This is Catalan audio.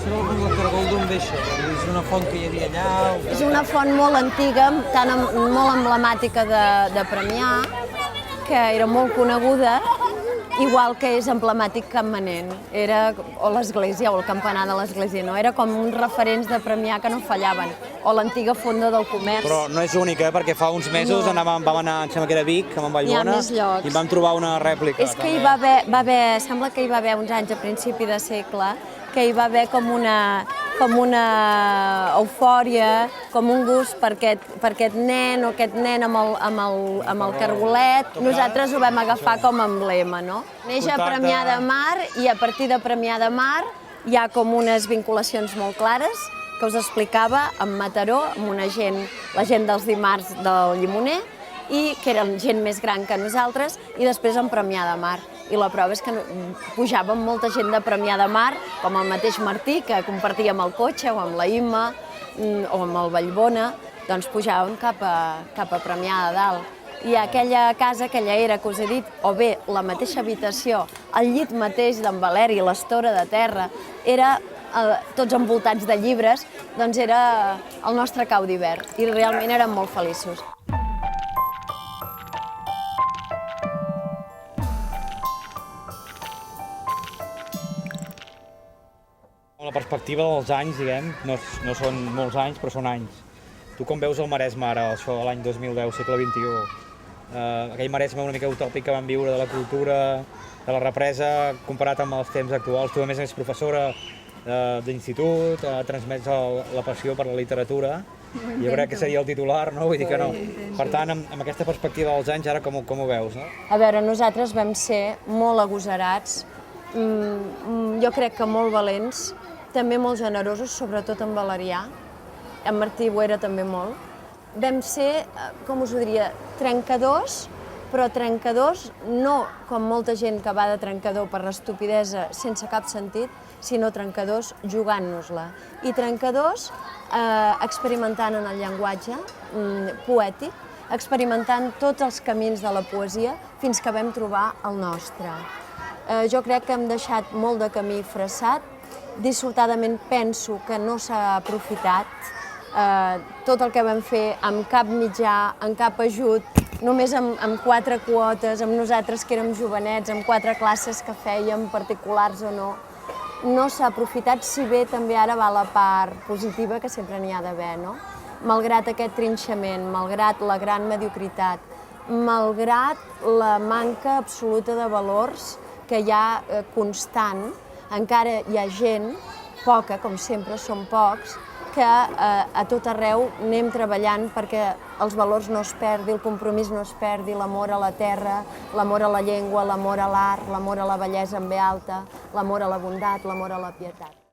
Sabeu el caragol d'on ve això? És una font que hi havia allà? És una font molt antiga, molt emblemàtica de Premià, que era molt coneguda, igual que és emblemàtic Can Manent, o l'església, o el campanar de l'església, no? Era com uns referents de Premià que no fallaven, o l'antiga fonda del comerç. Però no és única, perquè fa uns mesos vam anar, em sembla que era a Vic, amb en Vallbona, i vam trobar una rèplica. És que hi va haver, sembla que hi va haver uns anys a principi de segle, que hi va haver com una eufòria, com un gust per aquest nen o aquest nen amb el cargolet. Nosaltres ho vam agafar com a emblema, no? Neix a Premià de Mar i a partir de Premià de Mar hi ha com unes vinculacions molt clares que us explicava amb Mataró, amb la gent dels dimarts del Llimoner, i que eren gent més gran que nosaltres, i després amb Premià de Mar. I la prova és que pujàvem molta gent de Premià de Mar, com el mateix Martí, que compartíem el cotxe, o amb la Imma, o amb el Vallbona, doncs pujàvem cap a Premià de Dalt. I aquella casa, aquella era que us he dit, o bé la mateixa habitació, el llit mateix d'en Valeri, l'estora de terra, era tots envoltats de llibres, doncs era el nostre cau d'hivern, i realment érem molt feliços. La perspectiva dels anys, diguem, no són molts anys, però són anys. Tu com veus el Maresme ara, això de l'any 2010, segle XXI? Aquell Maresme una mica utòpic que vam viure de la cultura, de la represa, comparat amb els temps actuals. Tu, a més, ets professora d'institut, transmets la passió per la literatura. Jo crec que seria el titular, no? Vull dir que no. Per tant, amb aquesta perspectiva dels anys, ara com ho veus, no? A veure, nosaltres vam ser molt agosarats, jo crec que molt valents, també molt generosos, sobretot en Valerià. En Martí ho era també molt. Vam ser, com us ho diria, trencadors, però trencadors no com molta gent que va de trencador per l'estupidesa sense cap sentit, sinó trencadors jugant-nos-la. I trencadors experimentant en el llenguatge poètic, experimentant tots els camins de la poesia fins que vam trobar el nostre. Jo crec que hem deixat molt de camí fressat, dissortadament penso que no s'ha aprofitat tot el que vam fer amb cap mitjà, amb cap ajut, només amb 4 quotes, amb nosaltres que érem jovenets, amb 4 classes que fèiem, particulars o no. No s'ha aprofitat, si bé també ara va la part positiva, que sempre n'hi ha d'haver, no? Malgrat aquest trinxament, malgrat la gran mediocritat, malgrat la manca absoluta de valors que hi ha constant, encara hi ha gent, poca, com sempre som pocs, que a tot arreu anem treballant perquè els valors no es perdi, el compromís no es perdi, l'amor a la terra, l'amor a la llengua, l'amor a l'art, l'amor a la bellesa en ve alta, l'amor a la bondat, l'amor a la pietat.